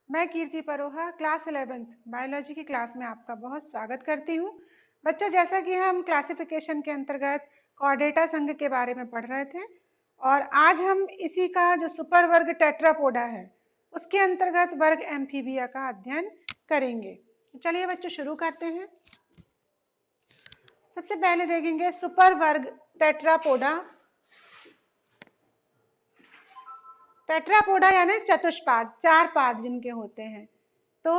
मैं कीर्ति Paroha class 11th biology की class में आपका बहुत स्वागत करती हूँ। बच्चों, जैसा कि हम क्लासिफिकेशन के अंतर्गत कॉर्डेटा संघ के बारे में पढ़ रहे थे और आज हम इसी का जो सुपर वर्ग टेट्रापोडा है उसके अंतर्गत वर्ग एम्फीबिया का अध्ययन करेंगे। तो चलिए बच्चों शुरू करते हैं। सबसे पहले देखेंगे सुपर वर्ग टेट्रापोडा। टेट्रापोडा यानी चतुष्पाद, चार पाद जिनके होते हैं। तो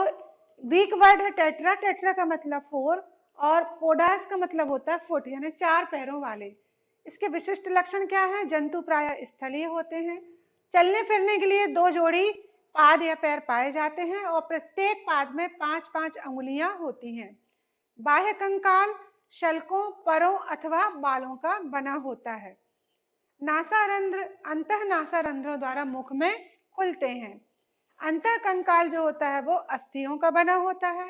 ग्रीक वर्ड है टेट्रा, टेट्रा का मतलब फोर और पोडास का मतलब होता है फुट यानी चार पैरों वाले। इसके विशिष्ट लक्षण क्या है? जंतु प्रायः स्थलीय होते हैं, चलने फिरने के लिए दो जोड़ी पाद या पैर पाए जाते हैं और प्रत्येक पाद में 5-5 अंगुलियां होती हैं। बाह्य कंकाल शल्कों, परों अथवा बालों का बना होता है। नासारंध्र अंतः नासारंध्रों द्वारा मुख में खुलते हैं। अंतर कंकाल जो होता है वो अस्थियों का बना होता है।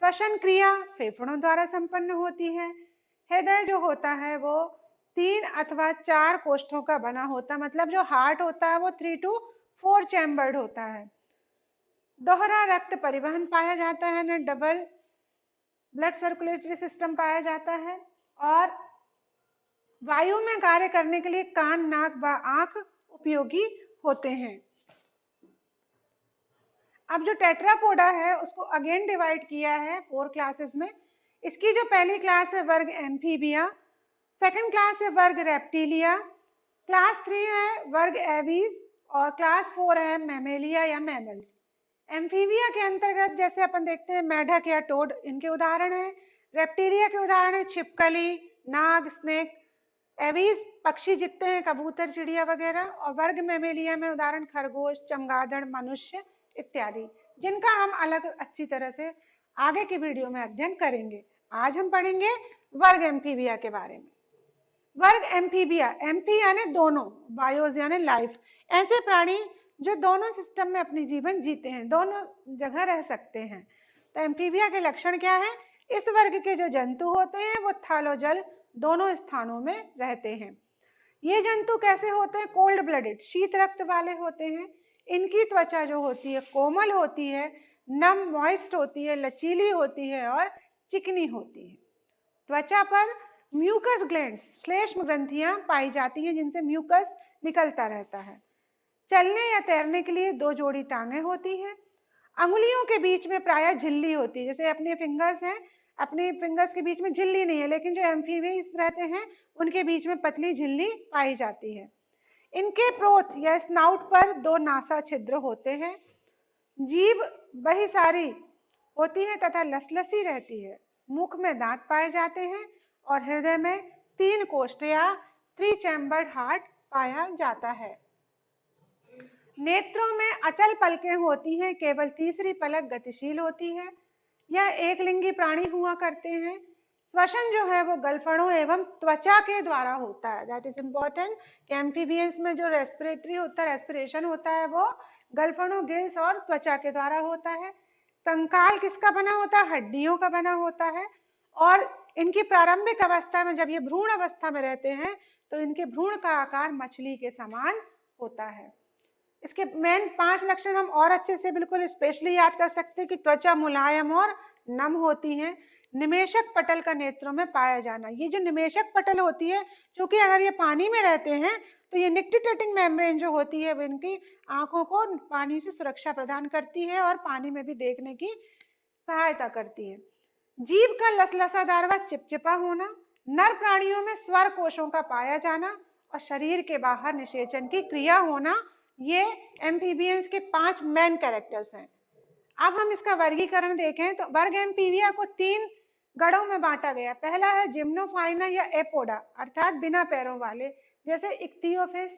श्वसन क्रिया फेफड़ों द्वारा संपन्न होती है। हृदय जो होता है वो 3 अथवा 4 कोष्ठों का बना होता है, मतलब जो हार्ट होता है वो 3 to 4 चैम्बर्ड होता है। दोहरा रक्त परिवहन पाया जाता है ना, डबल ब्लड सर्कुलेटरी सिस्टम पाया जाता है और वायु में कार्य करने के लिए कान, नाक व आंख उपयोगी होते हैं। अब जो टेट्रापोडा है उसको अगेन डिवाइड किया है 4 क्लासेस में। इसकी जो पहली क्लास है वर्ग एम्फीबिया, सेकंड क्लास है वर्ग रेप्टिलिया, क्लास 3 है वर्ग एवीज और क्लास 4 है मैमेलिया या मैमल्स। एम्फीबिया के अंतर्गत जैसे अपन देखते हैं मेढक या टोड, इनके उदाहरण है। रेप्टिलिया के उदाहरण है छिपकली, नाग, स्नेक। एवीज पक्षी जितने हैं, कबूतर, चिड़िया वगैरह। और वर्ग मैमेलिया में उदाहरण खरगोश, चमगादड़, मनुष्य इत्यादि, जिनका हम अलग अच्छी तरह से आगे की वीडियो में अध्ययन करेंगे। आज हम पढ़ेंगे वर्ग एम्फीबिया के बारे में। वर्ग एम्फीबिया, एम्फी यानी दोनों, बायोस यानी लाइफ, ऐसे प्राणी जो दोनों सिस्टम में अपनी जीवन जीते हैं, दोनों जगह रह सकते हैं। तो एम्फीबिया के लक्षण क्या है? इस वर्ग के जो जंतु होते हैं वो थल और जल दोनों स्थानों में रहते हैं। ये जंतु कैसे होते हैं? कोल्ड ब्लडेड, शीत रक्त वाले होते हैं। इनकी त्वचा जो होती है कोमल होती है, नम मॉइस्ट होती है, लचीली होती है और चिकनी होती है। त्वचा पर म्यूकस ग्लैंड, श्लेष्म ग्रंथियां पाई जाती हैं जिनसे म्यूकस निकलता रहता है। चलने या तैरने के लिए दो जोड़ी टांगें होती हैं। अंगुलियों के बीच में प्रायः झिल्ली होती है, जैसे अपने फिंगर्स हैं, अपने फिंगर्स के बीच में झिल्ली नहीं है, लेकिन जो एम्फीबियस रहते हैं उनके बीच में पतली झिल्ली पाई जाती है। इनके प्रोथ या स्नाउट पर दो नासा छिद्र होते हैं। जीभ बही सारी होती है तथा लसलसी रहती है। मुख में दांत पाए जाते हैं और हृदय में 3 कोष्ठ या 3 चैम्बर्ड हार्ट पाया जाता है। नेत्रों में अचल पलकें होती हैं, केवल तीसरी पलक गतिशील होती है। यह एक लिंगी प्राणी हुआ करते हैं। श्वसन जो है वो गलफड़ों एवं त्वचा के द्वारा होता है। दैट इज इम्पोर्टेंट कि एम्फीबियंस में जो रेस्पिरेटरी होता है, रेस्पिरेशन होता है, वो गलफड़ों, गिल्स और त्वचा के द्वारा होता है। कंकाल किसका बना होता है? हड्डियों का बना होता है। और इनकी प्रारंभिक अवस्था में जब ये भ्रूण अवस्था में रहते हैं तो इनके भ्रूण का आकार मछली के समान होता है। इसके मेन 5 लक्षण हम और अच्छे से बिल्कुल स्पेशली याद कर सकते हैं कि त्वचा मुलायम और नम होती है। निमेशक पटल का नेत्रों में पाया जाना, ये जो निमेशक पटल होती है, क्योंकि अगर ये पानी में रहते हैं तो ये निक्टिटेटिंग मेम्ब्रेन जो होती है वो इनकी आंखों को पानी से सुरक्षा प्रदान करती है और पानी में भी देखने की सहायता करती है। जीभ का लसलसादार व चिपचिपा होना, नर प्राणियों में स्वर कोशों का पाया जाना और शरीर के बाहर निषेचन की क्रिया होना, ये एम्फीबियंस के 5 मेन कैरेक्टर्स हैं। अब हम इसका वर्गीकरण देखें तो वर्ग एम्फीबिया को 3 गणों में बांटा गया। पहला है जिम्नोफाइना या एपोडा, अर्थात बिना पैरों वाले, जैसे इक्थियोफिस।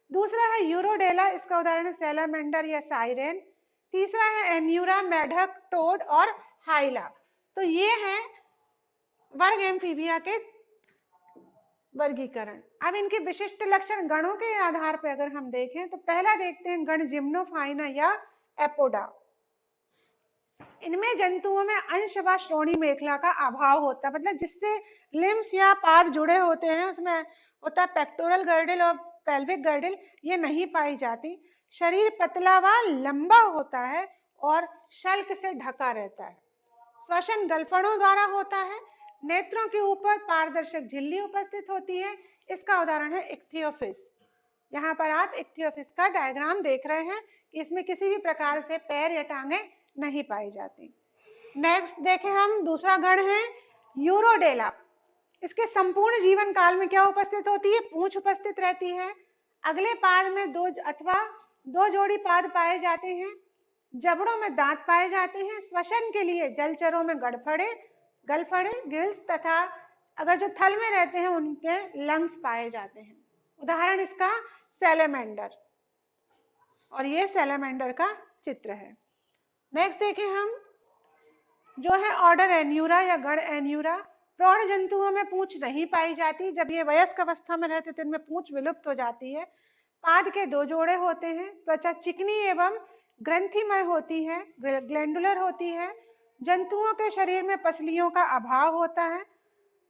दूसरा है यूरोडेला, इसका उदाहरण सैलामेंडर या साइरेन। तीसरा है एन्यूरा, मेढक, टोड और हाइला। तो ये है वर्ग एम्फीबिया के वर्गीकरण। अब इनके विशिष्ट लक्षण गणों के आधार पर अगर हम देखें तो पहला देखते हैं गण जिम्नोफाइना या एपोडा। इनमें जंतुओं में अंश व श्रोणी मेखला का अभाव होता है, मतलब जिससे लिम्स या पाद जुड़े होते हैं उसमें होता है पेक्टोरल गर्डल और पेल्विक गर्डल, ये नहीं पाई जाती। शरीर पतला व लंबा होता है और शल्क से ढका रहता है। श्वसन गलफड़ों द्वारा होता है। नेत्रों के ऊपर पारदर्शक झिल्ली उपस्थित होती है। इसका उदाहरण है इक्थियोफिस। यहाँ पर आप इक्थियोफिस का डायग्राम देख रहे हैं कि इसमें किसी भी प्रकार से पैर या टांगे नहीं पाई जाती। नेक्स्ट देखें हम, दूसरा गण है यूरोडेला। इसके संपूर्ण जीवन काल में क्या उपस्थित होती है? पूंछ उपस्थित रहती है। अगले पाद में दो जोड़ी पाद पाए जाते हैं। जबड़ों में दांत पाए जाते हैं। श्वसन के लिए जलचरों में गलफड़े, गिल्स तथा अगर जो थल में रहते हैं उनके लंग्स पाए जाते हैं। उदाहरण इसका सैलेमेंडर, और ये सैलेमेंडर का चित्र है। नेक्स्ट देखें हम, जो है ऑर्डर एन्यूरा या गण एन्यूरा। प्रौढ़ जंतुओं में पूंछ नहीं पाई जाती। जब ये वयस्क अवस्था में रहते तो इनमें पूंछ विलुप्त हो जाती है। पाद के दो जोड़े होते हैं। त्वचा चिकनी एवं ग्रंथिमय होती है, ग्लैंडुलर होती है। जंतुओं के शरीर में पसलियों का अभाव होता है।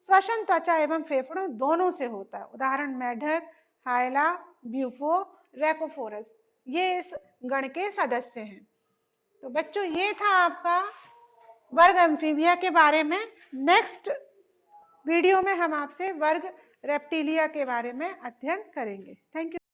श्वसन त्वचा एवं फेफड़ों दोनों से होता है। उदाहरण मेढक, हायला, ब्यूफो, रेकोफोरस, ये इस गण के सदस्य हैं। तो बच्चों ये था आपका वर्ग एम्फीबिया के बारे में। नेक्स्ट वीडियो में हम आपसे वर्ग रेप्टिलिया के बारे में अध्ययन करेंगे। Thank you.